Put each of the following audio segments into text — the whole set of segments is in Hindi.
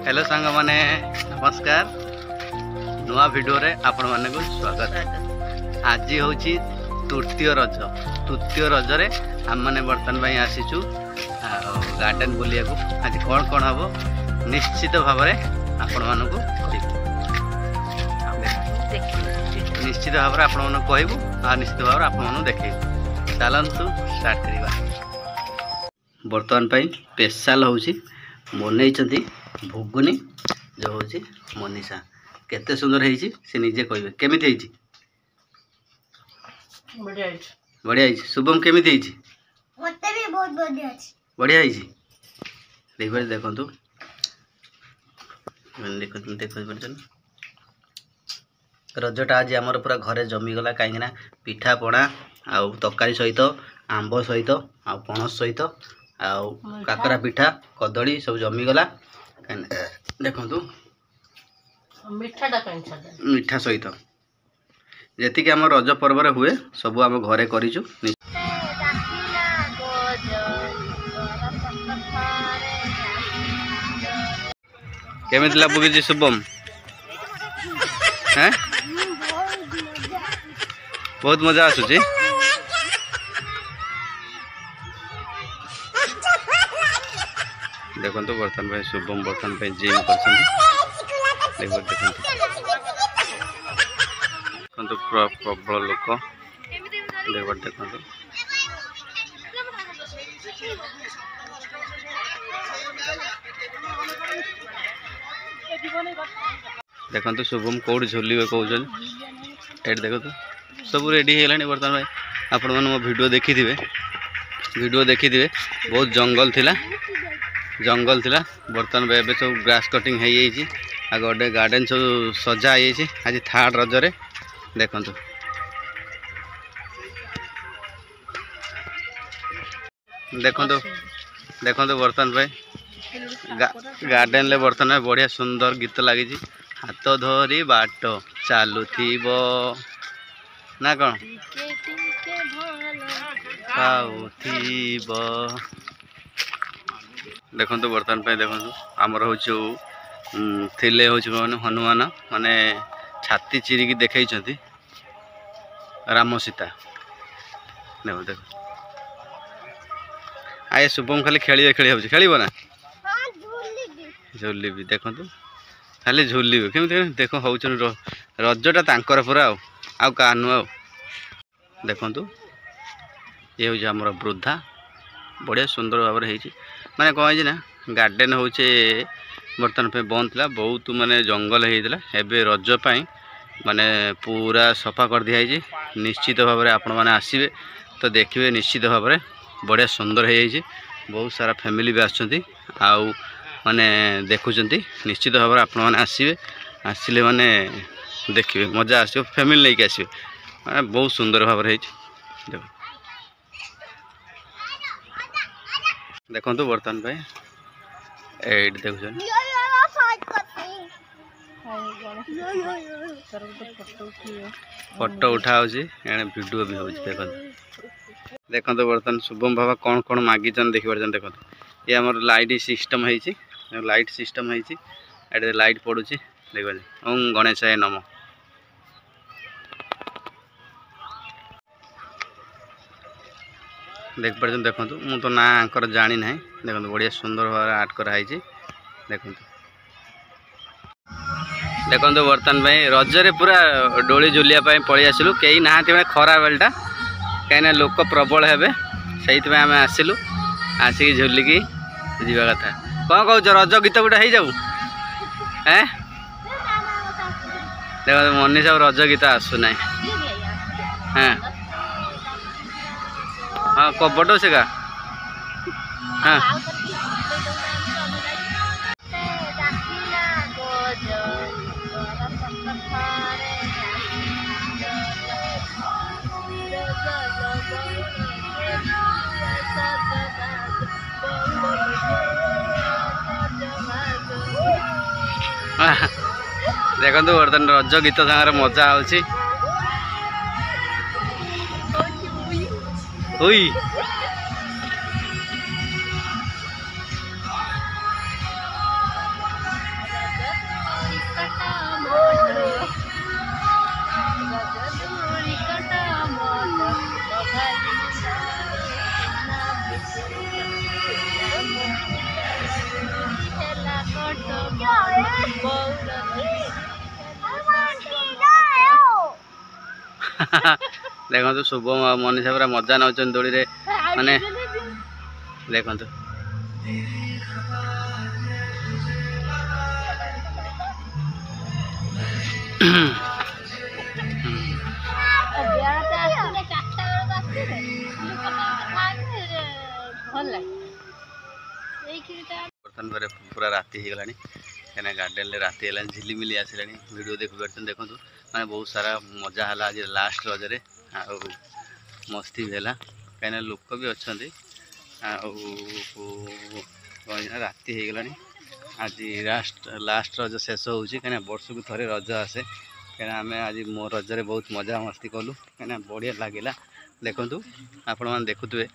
हेलो सांग माने नमस्कार नुआ वीडियो रे आपण माने को स्वागत। आज हूँ तृतीय रज रे आम मैंने बर्तन भाई आसीचु गार्डन बुलिया को। आज कौन कौन हम निश्चित भाव में आपण मान निश्चित भाव में आपण मान कहबू आ निश्चित भाव में आपण मान देखेबू। चलतु स्टार्ट करवा। बर्तमान स्पेशल हूँ बनई भुगुनी जो हूँ मनीषा केते सुंदर है से निजे कहे केमी बढ़िया। शुभम केमी बढ़िया देखो देखो रजटा आज आमर पूरा घरे जमीगला कहीं पिठा पणा आउ तरकारी सहित आंब सहित आ पणस सहित आउ काकरा पिठा कदली सब जमीगला देखु मीठा सहित जी आम रज पर्व हुए सब आम घरे करूँ। केमी लगुच शुभम हैं बहुत मजा आसूची। देखो बर्तन भाई शुभम बर्तन भाई जिम कर प्रबल लोक देखो देखो शुभम कौट झुलिबे कहते ये देखो सब रेडी है बर्तमान भाई आपण मैंने मो वीडियो देखी थे बहुत जंगल थिला बर्तमान भाई सब ग्रास कटिंग हो गोटे गार्डन सब सजा आज थर्ड रजरे देखु देखो बर्तमान भाई गार्डन ले बर्तमान में बढ़िया सुंदर गीत लगी हाथ धरी बाट चालू ना कौन देखो बर्तमान पे देखो आमर हूँ थिले हूँ हनुमान माने छाती चिरिकी देखई राम सीता देखो देखो आए शुभम खाली खेल खेल ना झुल भी देखो खाली झुल केमी देख हूँ रजटा तांकर पूरा आउ का नुआ देखु ये हूँ आमर वृद्धा बढ़िया सुंदर भाव में माने कौन ना गार्डन हूँ बर्तमान पे बंद था बहुत माने जंगल होता एवं रजपाई माने पूरा सफा कर दिखाई निश्चित भाव में आपण मैंने आसवे तो देखिए निश्चित भाव में बढ़िया सुंदर हो बहुत सारा फैमिली भी आउ माने देखुं निश्चित भाव में आपण मैंने आसवे आसिले माने देखिए मजा आसो फैमिली लेके आसवे माने बहुत सुंदर भाव में देखो देखो बर्तमान भाई ये देखुन फोटो उठा वीडियो भी हो देखो बर्तमान शुभम बाबा कौन कौन मागी देखी पार्छ देखो ये आम लाइट सिस्टम है लाइट पड़ू देखो ओम गणेशाय नमः। देख पार्छ देखो मु तो ना आंकर जानी ना देखो बढ़िया सुंदर भाव आर्ट कराई देखो देखो बर्तमान भाई रजरे पूरा डोली झुलिया पलि आसलु कई ना मैंने खरा बेलटा कहीं लोक प्रबल हे से आम आसलु आसिक झुलिकी जावा कथा कौन कौच रज गीत गोटे हो जाऊ हैं देखो मनीषा रज गीत आसुना हाँ हाँ कपटो से का हाँ देखो बर्तमान रज गीत सागर मजा होची देखो शुभम मनीषा पूरा मजा नौ दोली रे माने देखो बर्तमान पूरा राति हो गलानी कहीं गार्डेन में राति है झिलिमिली आसला वीडियो देखी पार्टी देखो मैंने बहुत सारा मजा है आज लास्ट रजरे आ मस्ती भी है कहीं लोक भी अच्छा राति हो गलानी आज लास्ट रज शेष हो कहीं वर्ष को थे रज आसे कहीं आम आज मो रजरे बहुत मजा मस्ती कलु कहीं बढ़िया लगे देखु आपण मैंने देखुए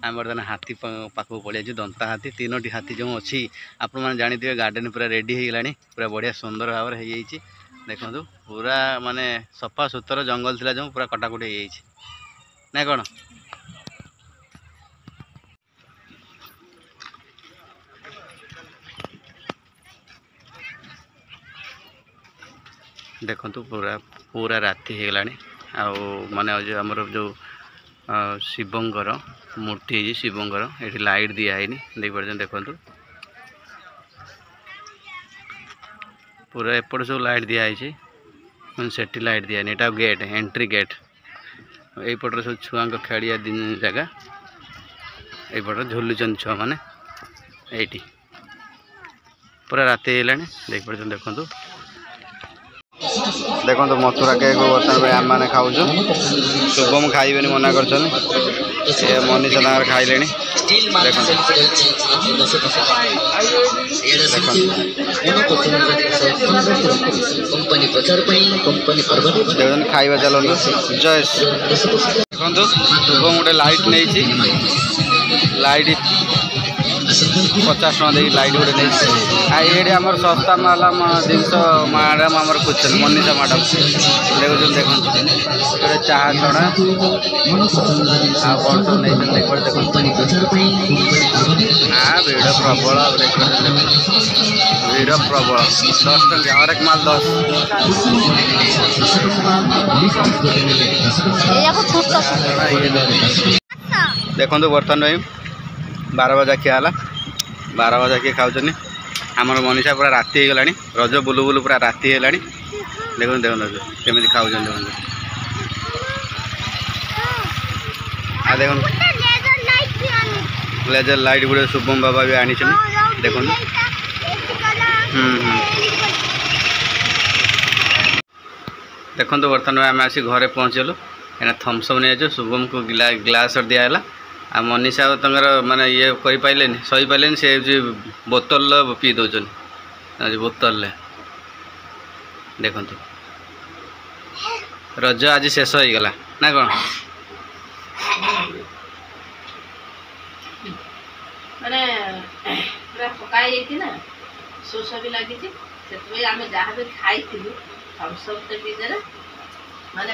आम बर्तमान हाथी पाखक पड़े दंता हाथी 3टी हाथी जो अच्छी आपण मैंने जानते गार्डन पूरा रेडी हो गलानी पूरा बढ़िया सुंदर भाव में हो देखु पूरा माने सफा सुतर जंगल थिला जो पूरा कटाकुटी हो ना कौन देखु पूरा पूरा राति हो गलानी माने जो आमर जो शिवंकर मूर्ति है शिवंकर ये लाइट दिया है देख पार्टी देखु पूरा एपट सब लाइट दिया है से लाइट दिया यहाँ गेट एंट्री गेट यपटे सब छुआ खेलिया दिन जगह यपटे झुलुचन छुआ मैंने ये पूरा राति है देख पार्टी देखु देखो मथुरा केक बर्तमान आम मैंने खाऊ शुभम खाइबे मना कर मनीषा तार खाइले देखो खाइबा चलते जय देखो शुभम गोटे लाइट नहीं लाइट 50 टका दे लाइट गोटे नहीं ये आम सस्ता माला जिनस मैडम आम कुछ मनीषा मैडम देखो देखो चाह छड़ा कौन सब नहीं देख भिड़ प्रबल भिड़ प्रबल 10 टंका हर एक माल 10 देखो बर्तमान भाई 12 बजा किया 12 बजा किए खाऊँ आमर मनीषा पूरा राति हो गलानी रज बुलु बुलु पूरा राति है देखो देखो केमी खाऊ देखो देखो लेजर लाइट गुड़े शुभम बाबा भी आनी देखो देखो बर्तमान आम आसी घरे पहुँचलु कहीं थम्सअप नहीं शुभम को ग्लास दिहला आ मनीषा तर माने ये कही पारे सही पारे से बोतल पी दौन बोतल देखु रज आज शेष हो गला ना कौन माने पकाई ना शोष भी लगी से आम जहाँ भी खाई थम्सअप माने